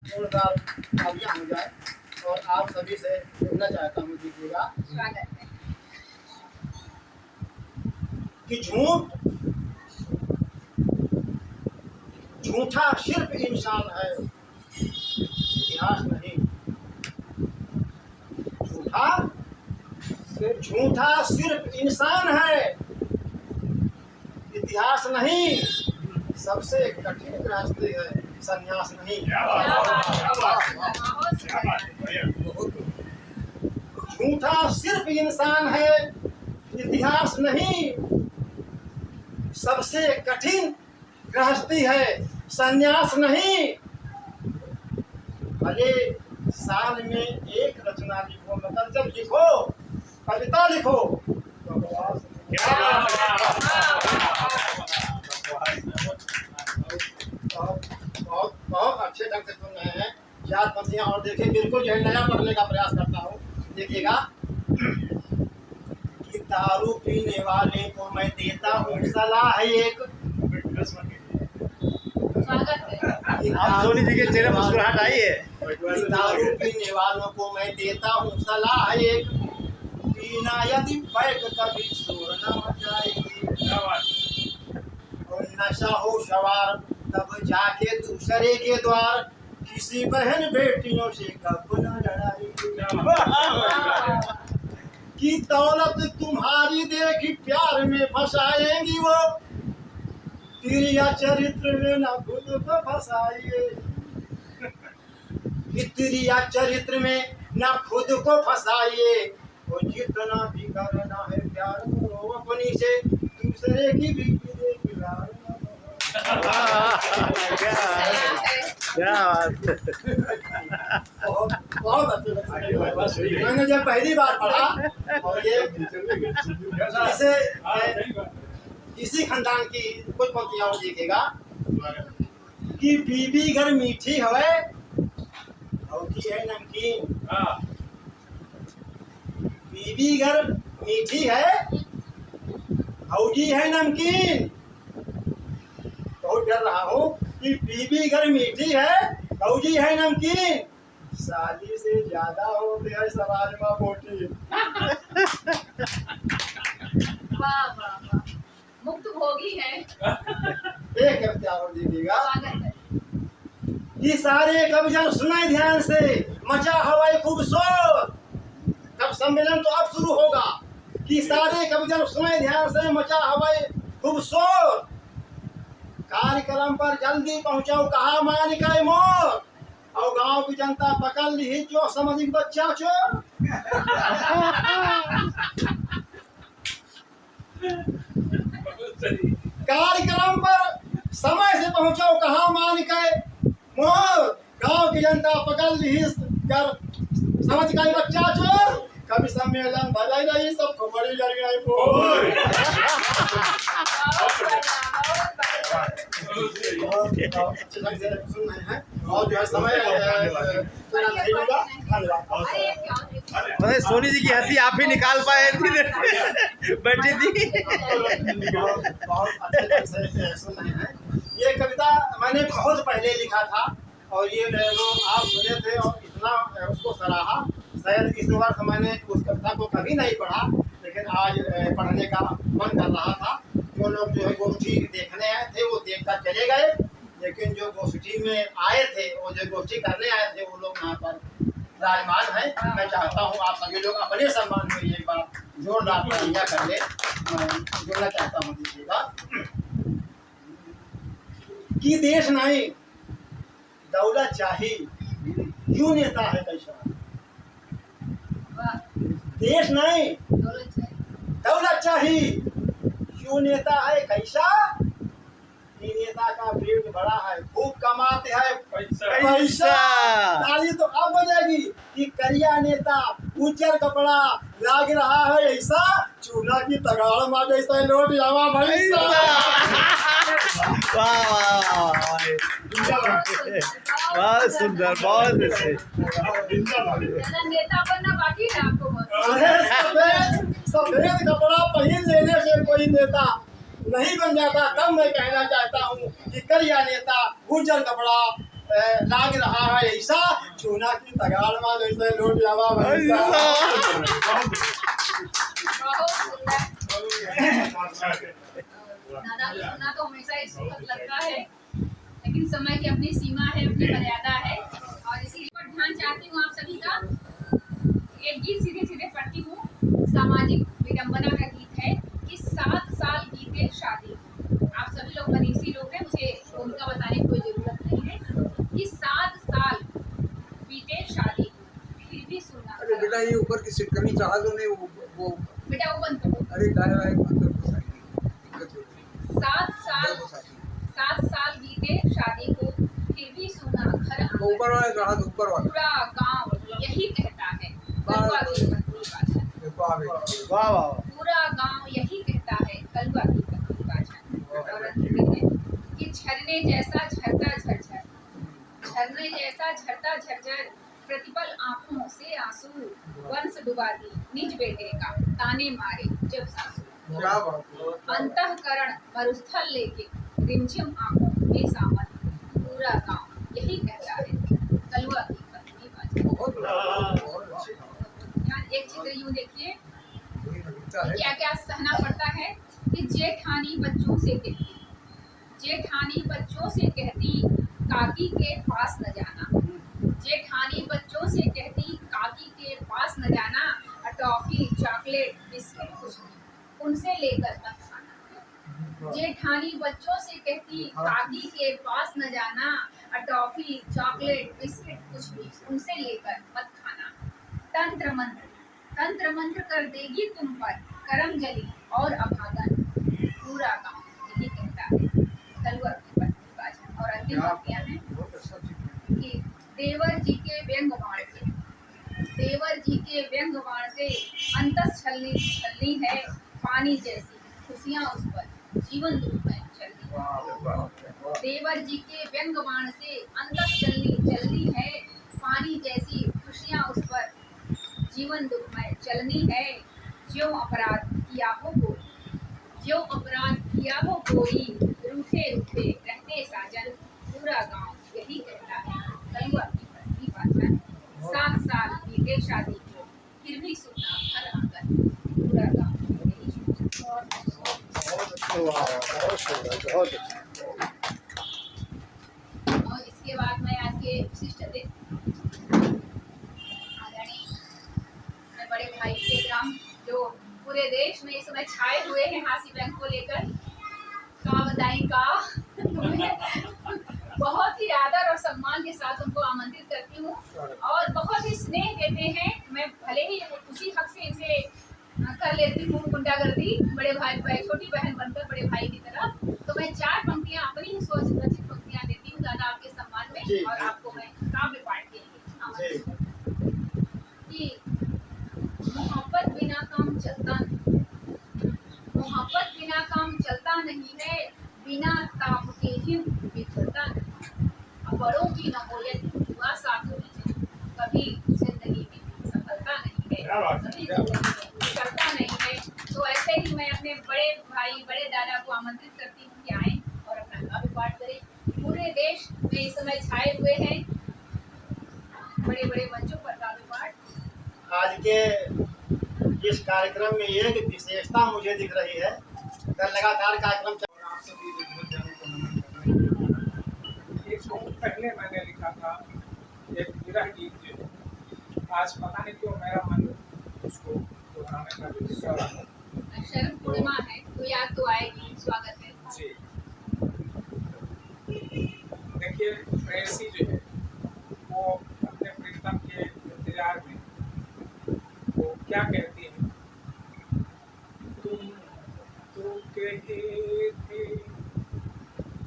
जोरदार तालियां हो जाए और आप सभी से जुड़ना चाहता हूँ। दीजिएगा कि झूठा सिर्फ इंसान है, इतिहास नहीं। झूठा सिर्फ इंसान है, इतिहास नहीं। सबसे कठिन रास्ते है, संन्यास नहीं। झूठा सिर्फ इंसान है, इतिहास नहीं। सबसे कठिन गृहस्थी है, संन्यास नहीं। भले साल में एक रचना लिखो, मतलब लिखो, कविता लिखो। बहुत अच्छे ढंग से सुन रहे हैं चार पंक्तियां। और देखिए, बिल्कुल जो है नया पढ़ने का प्रयास करता हूँ। देखिएगा कि दारू पीने वाले को मैं देता हूँ सलाह एक। आप सोनी जी के चेहरे पर मुस्कुराहट आई है। दारू पीने वालों को मैं देता हूँ सलाह एक, पीना यदि बैठ कभी शोर न मचाएगी। और नशा हो सवार तब जाके दूसरे के द्वार, किसी बहन बेटियों से कब न लड़ाएगी। कि दौलत तुम्हारी देखी प्यार में फंसाएंगी वो, तिरिया चरित्र में न खुद को फंसाइए। तिरिया चरित्र में न खुद को फंसाइए। वो जितना भी करना है प्यार करो अपनी से, दूसरे की भी बहुत अच्छे। मैंने जब पहली बार पढ़ा, और ये इसे इसी खानदान की कुछ पंक्तियां लिखेगा कि बीबी घर मीठी है और की है नमकीन। बीबी घर मीठी है हौजी है नमकीन। बहुत डर रहा हूँ कि बीबी घर मीठी है हौजी है नमकीन, शादी से ज्यादा होते हैं समाज में बोटी। वाह वाह वाह, मुक्त भोगी है। एक कविता और दीजिएगा कि सारे कविजन सुनाए ध्यान से, मचा हवाई खूब शोर। तब सम्मेलन तो अब शुरू होगा। कि सारे कविजन सुनाए ध्यान से, मचा हवाई खूब शोर। कार्यक्रम पर जल्दी पहुंचाओ कहा मानिका मोर, और गांव की जनता पकड़ ली जो समझ बच्चा चोर। कार्यक्रम पर समय से पहुंचाओ कहा मानिका मोर, गांव की जनता पकड़ ली कर समझ गई बच्चा चोर। कभी सम्मेलन भलाई नहीं, सबको बड़ी जल गई। और जो है समय सोनी जी की हंसी आप ही निकाल पाए थी, बैठी थी। बहुत अच्छे से सुन रहे हैं। ये कविता मैंने बहुत पहले लिखा था, और ये आप सुने थे और इतना उसको सराहा। शायद इस वर्ष मैंने उस कविता को कभी नहीं पढ़ा, लेकिन आज पढ़ने का मन कर रहा था। जो लोग जो है गोष्ठी देखने आए थे वो देखकर चले गए, लेकिन जो गोष्ठी में आए थे, वो जो गोष्ठी करने आए थे, वो लोग यहाँ पर विराजमान है। मैं चाहता हूँ आप सभी लोग अपने सम्मान में एक बार जोरदार तालियां कर ले। जोड़ना चाहता हूँ, दीजिएगा कि देश नहीं दौलत चाहिए, यूं नेता है कैसा। देश नहीं दौलत चाहिए, यूं नेता है कैसा। ये नेता का पेट बड़ा है, खूब कमाते हैं पैसा। ताली तो अब बजेगी कि करिया नेता, उज्जर कपड़ा लाग रहा है ऐसा, चूल्हा की तगाड़ मार जैसा लोट जावा भैंसा। बहुत सुंदर, बहुत अच्छे। नेता बनना बाकी है आपको। सफेद कपड़ा पहन लेने से कोई नेता नहीं बन जाता। तब मैं कहना चाहता हूँ कि करिया नेता, उज्जर कपड़ा लाग रहा है ऐसा चूना की तगाड़ में जैसे लूट जावा भैंसा। बहुत सुंदर। दादा की सुना तो हमेशा ही सुखद लगता है, लेकिन समय की अपनी सीमा है, अपनी मर्यादा है, और इसी पर ध्यान चाहती हूँ आप सभी का। एक गीत सीधे सीधे पढ़ती हूँ, सामाजिक विडंबना का गीत है कि 7 साल बीते शादी। आप सभी लोग मनीषी लोग हैं, मुझे उनका बताने की कोई जरूरत नहीं है कि 7 साल बीते शादी फिर भी सुनना। अरे बेटा ये ऊपर की सीट कमी चाहा तो नहीं वो बेटा वो बंद करो। अरे गाय वाय मतलब दिक्कत हो 7 साल बीते शादी को फिर भी सुना घर आंगन। ऊपर वाला चाहा तो ऊपर वाला पूरा गांव यही कहता है कलवा की पत्नी बाछा। वाह वाह। पूरा गांव यही कहता है कलवा की पत्नी बाछा। और अंत में है कि झरने जैसा झरता झरझर, झरने जैसा झरता झरझर, प्रतिपल आंखों से आंसू, वंश डुबा दी निज बेटे का, ताने मारे जब सासू। अंतःकरण मरुस्थल लेके रिमझिम आंखों में सावन, पूरा गांव यही कहता है कलवा की पत्नी बाछा। एक चित्र यूं देखिए क्या क्या सहना पड़ता है कि जेठानी बच्चों से कहती, जेठानी बच्चों से कहती काकी के पास न जाना, जेठानी बच्चों से कहती काकी के पास न जाना, टॉफी चॉकलेट बिस्किट कुछ नहीं उनसे लेकर मत खाना। जेठानी बच्चों से कहती काकी के पास न जाना, टॉफी चॉकलेट बिस्किट कुछ भी उनसे लेकर मत खाना। तंत्र मंत्र कर देगी तुम पर करम जली और अभागन, पूरा गांव यही कहता है कलवा की पत्नी बाछा। और अंतिम पंक्तियां हैं कि देवर जी के व्यंग बाण से, देवर जी के व्यंग बाण से अंतस छलनी है पानी जैसी खुशियां उस पर जीवन दुख में चलनी है। देवर जी के व्यंग बाण से अंतस चलनी है पानी जैसी खुशियां उस पर जीवन दुख में चलनी है। ज्यों अपराध किया हो कोई, ज्यों अपराध किया हो कोई, रूठे रूठे रहते साजन, पूरा गांव यही कहता है कलवा की पत्नी बाछा। 7 साल बीते शादी को फिर भी सुनना घर आंगन, पूरा गांव यही कहता है। और इसके बाद मैं आज के विशिष्ट आदरणीय बड़े भाई विजयराम जो पूरे देश में इस समय छाए हुए हैं हास्य बैंक को लेकर, का बताएं का बहुत ही आदर और सम्मान के साथ उनको आमंत्रित करती हूँ और बहुत ही स्नेह देते हैं। मैं भले ही उसी हक से इसे कर लेती हूँ गुंडागर्दी, बड़े भाई छोटी बहन बनकर बड़े भाई की तरह, तो मैं 4 पंक्तियाँ अपनी ही स्वरचित पंक्तियाँ देती हूँ दादा आपके सम्मान में, और आपको मैं काव्य पाठ के लिए कि मोहब्बत बिना काम चलता नहीं, मोहब्बत बिना काम चलता नहीं है, बिना ताप के हिम बिखरता नहीं। बड़ों की नमोयत हुआ साधु कभी जिंदगी में सफलता नहीं है, कभी करता नहीं है। तो ऐसे ही मैं अपने बड़े भाई बड़े दादा को आमंत्रित करती हूँ कि आए और अपना काव्य पाठ करें। पूरे देश में इस समय छाए हुए हैं बड़े बड़े मंचों पर काव्य पाठ। आज के इस कार्यक्रम में एक विशेषता मुझे दिख रही है, लगातार कार्यक्रम चल रहा है। पहले मैंने लिखा था एक विरह गीत जो है, आज पता नहीं क्यों मेरा मन उसको दोहराने का विचार है। शरद पूर्णिमा है तो याद तो आएगी, स्वागत है जी देखिए, प्रेयसी जो है वो अपने प्रीतम के इंतजार में वो क्या कहती है, तुम तो कहते थे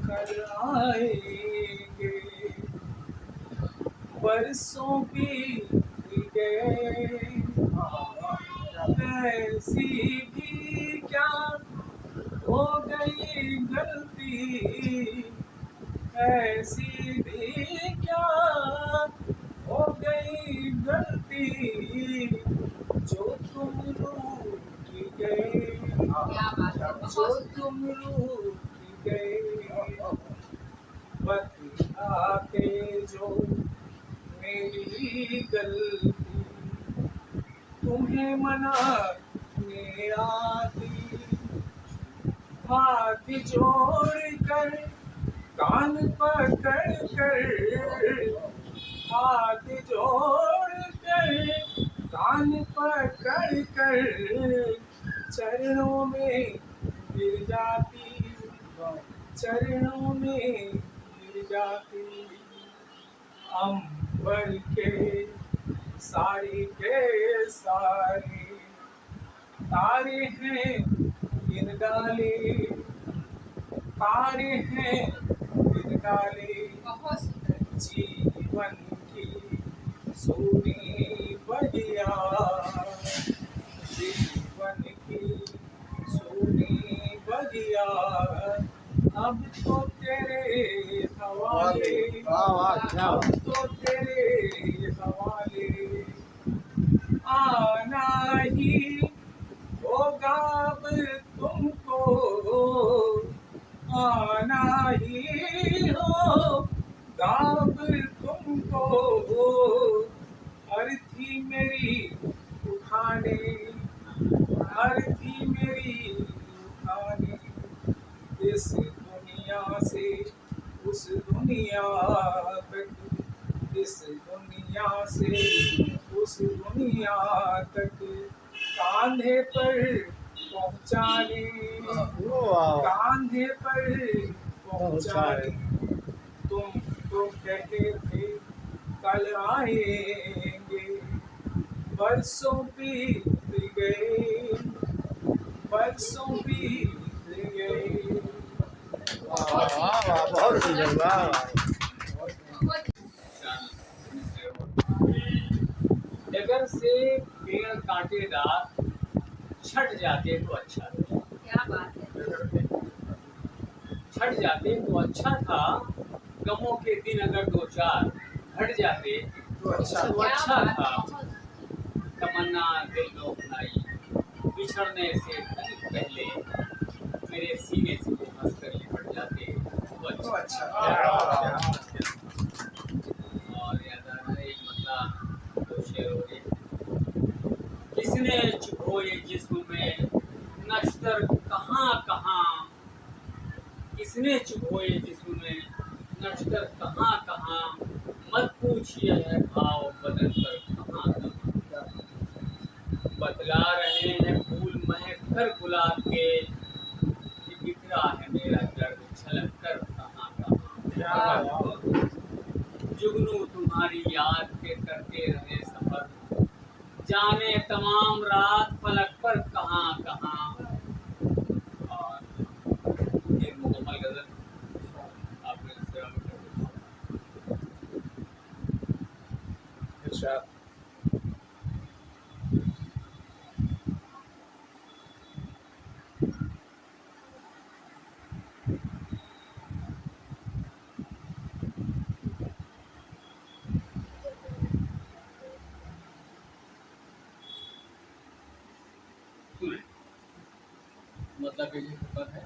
कल आएंगे, बरसों बीत गए, ऐसी भी क्या हो गई गलती, ऐसी भी क्या हो गई गलती, जो तुम रूठ गए, क्या बात है, जो तुम रूठ गए, बतला के की गलती तुम्हें मनाने आती, हाथ जोड़ कर कान पकड़ कर, हाथ जोड़ कर कान पकड़ कर चरणों में गिर जाती, चरणों में गिर जाती। अंबर के सारे तारे हैं गिन डाले, तारे हैं गिन डाले, बहुत सुंदर। जीवन की सोनी बगिया, जीवन की सोनी बगिया, अब तो तेरे हवाले, वाह वाह क्या अब तो तेरे हवाले। आना ही होगा अब तुमको, आना ही होगा अब तुमको, अर्थी मेरी उठाने, अर्थी मेरी उठाने, इस दुनिया से उस दुनिया तक, इस दुनिया से उस दुनिया तक, कांधे पर पहुँचाने, वाह कांधे पर पहुँचाने। तुम तो कहते थे कल आएंगे, बरसों बीत गए, बरसों बीत गए। वाह वाह बहुत सुंदर वाह। बहुत डगर से पेड़ कांटेदार छट जाते तो अच्छा था, क्या बात है। छट जाते तो अच्छा था, गमों के दिन अगर दो चार हट जाते तो अच्छा क्या बात था। है। तमन्ना दिल में अपनाई, बिछड़ने से तनिक पहले मेरे सीने से वो हंस कर लिपट जाते तो अच्छा था। और याद आ रहा है एक मतलब दो शेर हो गए। किसने छुपोए जिस्म में नश्तर कहाँ कहाँ, किसने छुपोए जिस्म में नश्तर कहाँ कहाँ, मत पूछिए है भाव बदन पर कहाँ कहाँ। बतला रहे हैं फूल महक कर गुलाब के, कि बिखरा है मेरा दर्द छलक कर कहाँ कहाँ। जुगनू तुम्हारी याद के करते रहे सफर, जाने तमाम रात फलक पर कहाँ कहाँ। और एक मुकम्मल गजल आपने सेवा में कर दी। इरशाद। मतलब ये खबर है।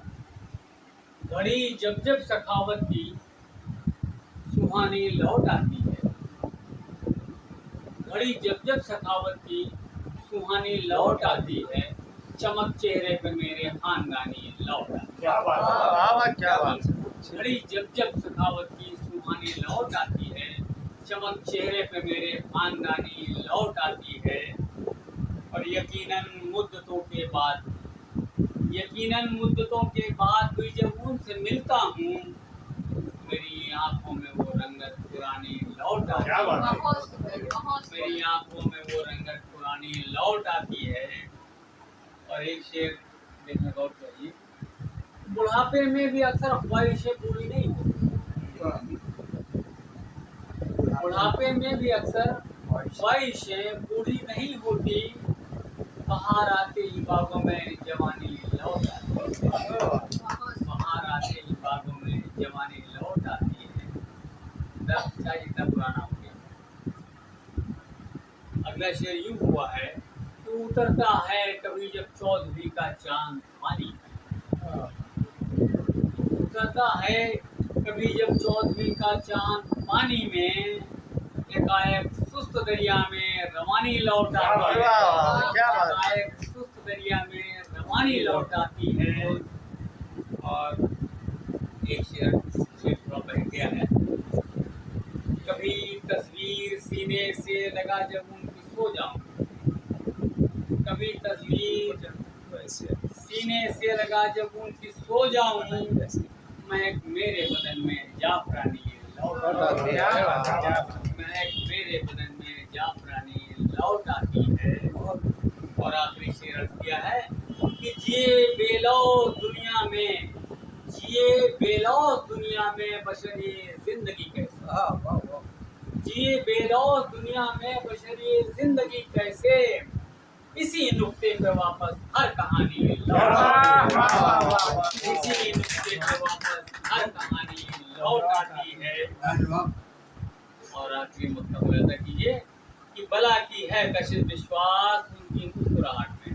घड़ी जब जब सखावत की सुहानी लौट आती है, घड़ी जब जब सखावत की सुहानी लौट आती है, चमक चेहरे पे मेरे खानदानी लौट आती है। क्या बात है वाह वाह क्या बात है। घड़ी जब जब सखावत की सुहानी लौट आती है, चमक चेहरे पे मेरे खानदानी लौट आती है। और यकीनन मुद्दतों के बाद भी जब उनसे मिलता हूँ, मेरी आंखों में वो रंगत पुरानी लौट आती क्या बात है। है। बहुत सुंदर, बहुत मेरी आंखों में वो रंगत पुरानी लौट आती है। और एक शेर देखने गौर करिए। बुढ़ापे में भी अक्सर ख्वाहिशें पूरी नहीं होती, बुढ़ापे में भी अक्सर ख्वाहिशें पूरी नहीं होती, बाहर आते ही बागों में जवानी लौट आती है, बाहर आते ही बागों में जवानी लौट आती है। दर्द चाहे जितना पुराना हो गया। अगला शेर यूं हुआ है कि उतरता है कभी जब चौधरी का चांद पानी में, उतरता है कभी जब चौधरी का चांद पानी में, एकाएक सुस्त दरिया में रवानी लौट आती है। वाह, वाह, क्या बात है। एक सुस्त दरिया में रवानी लौट आती है। और एक शेर थोड़ा बह गया है। कभी तस्वीर सीने से लगा जब उनकी सो जाऊं, कभी तस्वीर सीने से लगा जब उनकी सो जाऊं, महक मेरे बदन में जाफरानी लौट आती है। महक मेरे बदन में जाफरानी लौट आती है। और आखिरी शेर अर्ज किया है कि जिए बेलौस दुनिया में, जिए बेलौस दुनिया में बशरी जिंदगी कैसे, हाँ, वाह, वाह। जिए बेलौस दुनिया में बशरी जिंदगी कैसे, इसी नुक्ते पे वापस हर कहानी लौट आती है। इसी नुक्ते पे वापस हर कहानी लौट आती है। लाजवाब। और आखिरी मुद्दा मुलाजा कीजिए कि बला की है कशिश विश्वास उनकी मुस्कुराहट में,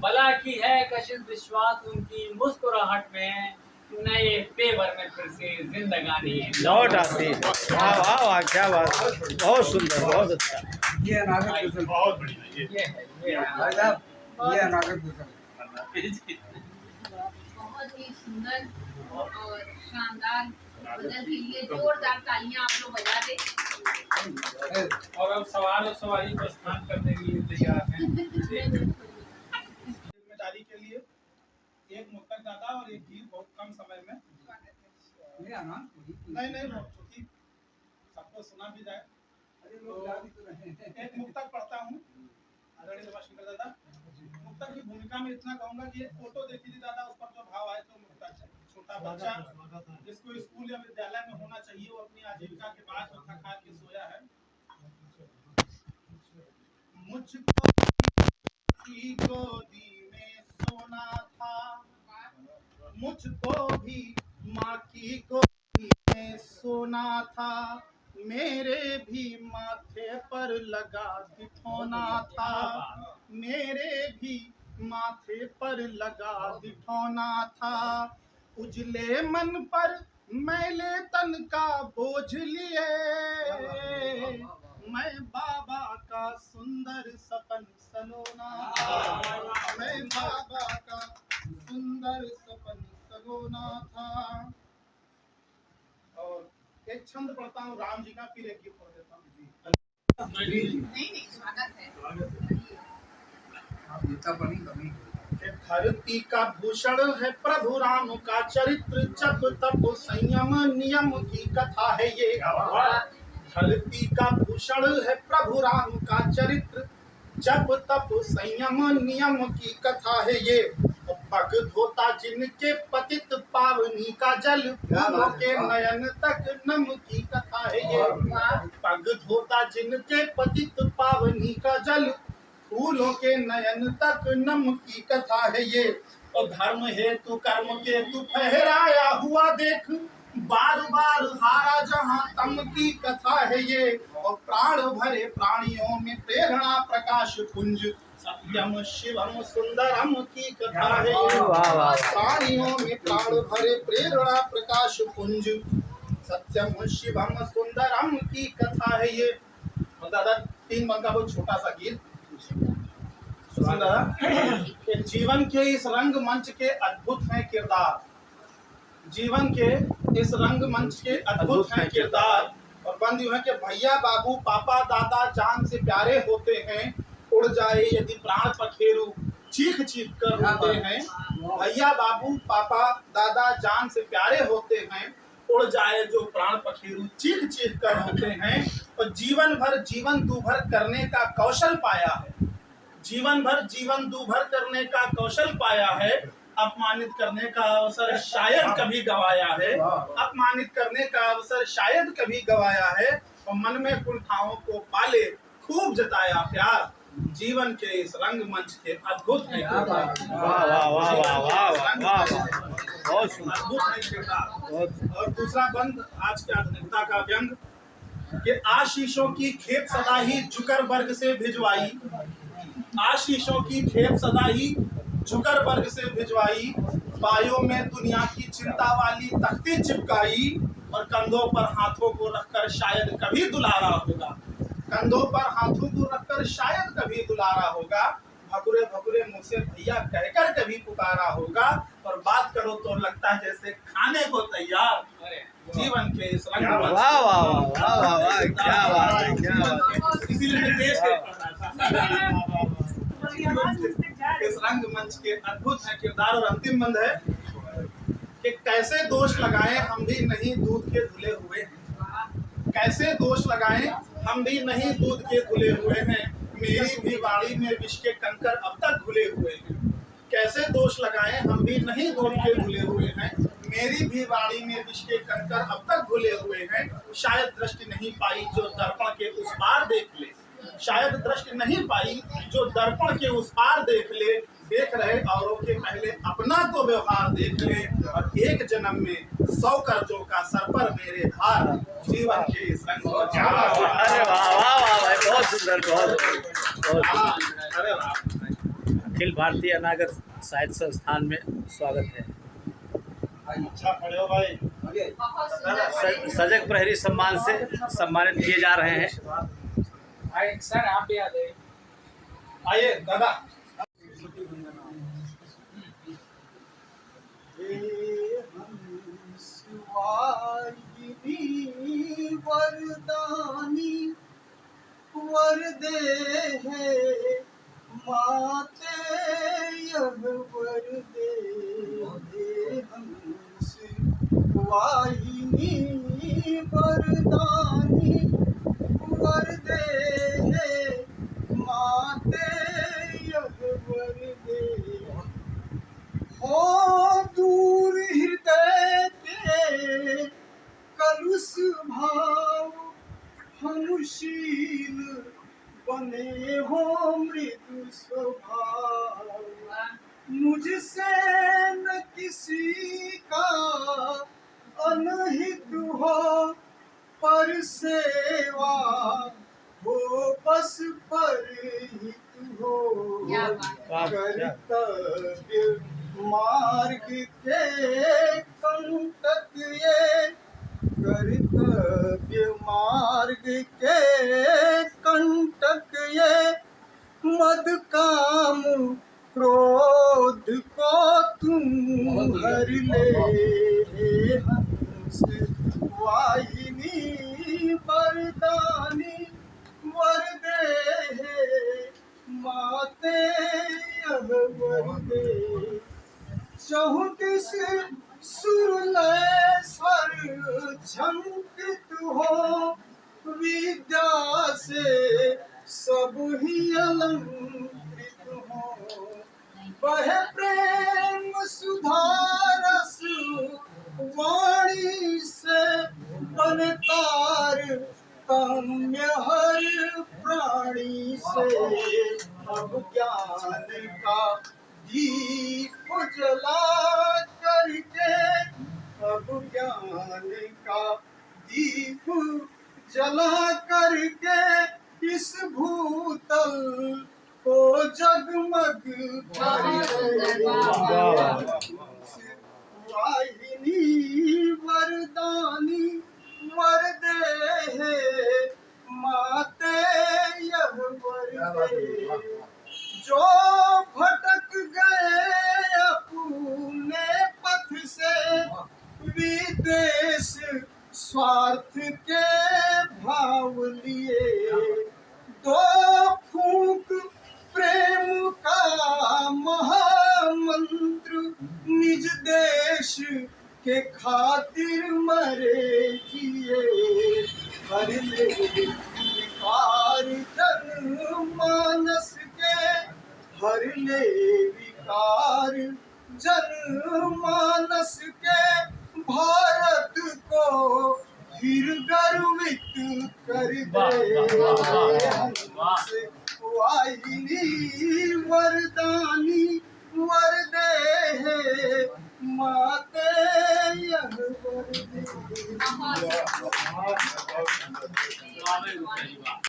बला की है कशिश विश्वास उनकी मुस्कुराहट में, नए तेवर में फिर से जिंदगानी लौट आती है। वाह वाह वाह, क्या बात है। बहुत सुंदर, बहुत अच्छा। ये अनागत कुशल। बहुत बढ़िया ये है, ये है। भाई साहब, ये अनागत कुशल। बहुत ही सुंदर और शानदार गजल के लिए जोरदार तालियां आप लोग बजा दें। और अब सवाल और सवारी को स्थान करने के लिए तैयार हैं। जिम्मेदारी के लिए एक मुक्तक दादा और एक गीत बहुत कम समय में। ये आनंद पूरी। नहीं नहीं, वो चूंकि सबको सुना भी जाए, अरे लोग याद ही तो रहे हैं। एक मुक्तक पढ़ता हूँ आदरणीय रविशंकर दादा। मुक्तक की भूमिका में इतना कहूंगा कि एक फोटो देखी थी दादा, उस पर जो भाव आए तो मुक्तक है। छोटा बच्चा जिसको स्कूल या विद्यालय में होना चाहिए, वो अपनी आजीविका के बाद जो थका के सोया है। मुझको की गोदी में सोना था, मुझको भी माँ की गोदी में सोना था, मेरे भी माथे पर लगा दिठौना था, मेरे भी माथे पर लगा दिठौना था, उजले मन पर मैले तन का बोझ लिए, मैं बाबा का सुंदर सपन सलोना, मैं बाबा का सुंदर सपन सलोना था। और एक छंद पढ़ता हूँ राम जी का, फिर एक गीत पढ़ देता हूँ। नहीं स्वागत है। आप गीता पढ़ी कभी? धरती का भूषण है प्रभु राम का चरित्र, जप तप संयम नियम की कथा है ये। धरती का भूषण है प्रभु राम का चरित्र, जप तप संयम नियम की कथा है ये। पग धोता जिनके पतित पावनी का जल, फूलों के नयन तक नम की कथा है ये। पग धोता जिनके पतित पावनी का जल, फूलों के नयन तक नम की कथा है ये। और धर्म हेतु कर्म के तू फहराया हुआ देख, बार बार हारा जहां तम की कथा है ये। और प्राण भरे प्राणियों में प्रेरणा प्रकाश पुंज, सत्यम शिवम सुंदरम की कथा है ये। प्राणियों में प्राण भरे प्रेरणा प्रकाश पुंज, सत्यम शिवम सुंदरम की कथा है ये। और दादा 3 बंद का बहुत छोटा सा गीत सुन दादा। जीवन के इस रंग मंच के अद्भुत हैं किरदार, जीवन के इस रंग मंच के अद्भुत हैं किरदार। और बंद यूं है कि भैया बाबू पापा दादा जान से प्यारे होते हैं, उड़ जाए यदि प्राण पखेरु चीख चीख कर रोते हैं। भैया बाबू पापा दादा जान से प्यारे होते हैं, उड़ जाए जो प्राण पखेरु चीख चीख कर रोते हैं। और जीवन भर जीवन दूभर करने का कौशल पाया है, जीवन भर जीवन दूभर करने का कौशल पाया है। अपमानित करने का अवसर शायद कभी गवाया है, अपमानित करने का अवसर शायद कभी गवाया है। और मन में कुंठाओं को पाले खूब जताया प्यार, जीवन के इस रंग मंच के अद्भुत है किरदार। वाह वाह वाह वाह वाह वाह वाह, बहुत सुंदर। अद्भुत है किरदार। और दूसरा बंद आज के आधुनिकता का व्यंग कि आशीषों की खेप सदा ही जुकरबर्ग से भिजवाई, आशीषों की खेप सदा ही जुकरबर्ग से भिजवाई। बायों में दुनिया की चिंता वाली तख्ती चिपकाई, और कंधों पर हाथों को रखकर शायद कभी दुलारा होगा। कंधों पर हाथों को रखकर शायद कभी दुलारा होगा, भकुरे भकुरे मुँह से भैया कहकर कभी पुकारा होगा, और बात करो तो लगता है जैसे खाने को तैयार जीवन के इस रंग वाह वाह वाह वाह वाह वाह, क्या बात है, क्या बात है। इसीलिए मैं देश के इस रंग मंच के अद्भुत है किरदार। और अंतिम बंद है कि कैसे दोष लगाएं हम भी नहीं दूध के धुले हुए हैं, कैसे दोष लगाएं हम भी नहीं दूध के धुले हुए हैं, मेरी भी बाड़ी में विष के कंकर अब तक घुले हुए हैं। कैसे दोष लगाएं हम भी नहीं दूध के धुले हुए हैं, मेरी भी बाड़ी में विष के कंकर अब तक घुले हुए हैं। शायद दृष्टि नहीं पाई जो दर्पण के उस पार देख ले, शायद दृष्टि नहीं पाई जो दर्पण के उस पार देख ले, देख रहे औरों के पहले अपना तो व्यवहार देख ले, और एक जन्म में 100 कर्जों का सर पर मेरे भार, जीवन के इस रंग को अरे वाह वाह वाह भाई, बहुत सुंदर, बहुत अरे वाह। अखिल भारतीय अनागत साहित्य संस्थान में स्वागत है। अच्छा खड़े हो भाई। बहुत सुंदर। सजग प्रहरी सम्मान से सम्मानित किए जा रहे हैं। आए सर आप भी आ गए। आइए दादा। वरदानी वर दे है माते यह वर दे हंस वाहिनी वरदानी वर दे है माते यह वर दे हो दूर हृदय के कलुष भाव हनुशील बने हो मृदु स्वभाव, मुझसे न किसी का अनहित हो पर सेवा हो बस पर हित हो, क्या बात है। कर्तव्य मार्ग के कंटक ये, कर्तव्य मार्ग के कंटक ये, मद काम क्रोध को तुम हर ले, हंस वाहिनी वरदानी वर दे माते यह वर दे। चहुदिस सुरलय स्वर झंकृत हो, विद्या से सब ही अलंकृत हो, बह प्रेम सुधारस वाणी से, बन तार काम्य हर प्राणी से, अब ज्ञान का दीप जला करके, अब ज्ञान का दीप जला करके इस भूतल को जगमग वाहिनी वरदानी वर दे है माते यह वर दे। जो भटक गए अपने पथ से, विदेश स्वार्थ के भाव लिए, दो फूंक प्रेम का महामंत्र निज देश के खातिर मरे जिए, हर ले विकार जन मानस के, हर ले विकार जन मानस के, भारत को फिर गर्वित कर दे, हंस वाहिनी वरदानी वर दे है माते यह वर दे। बहुत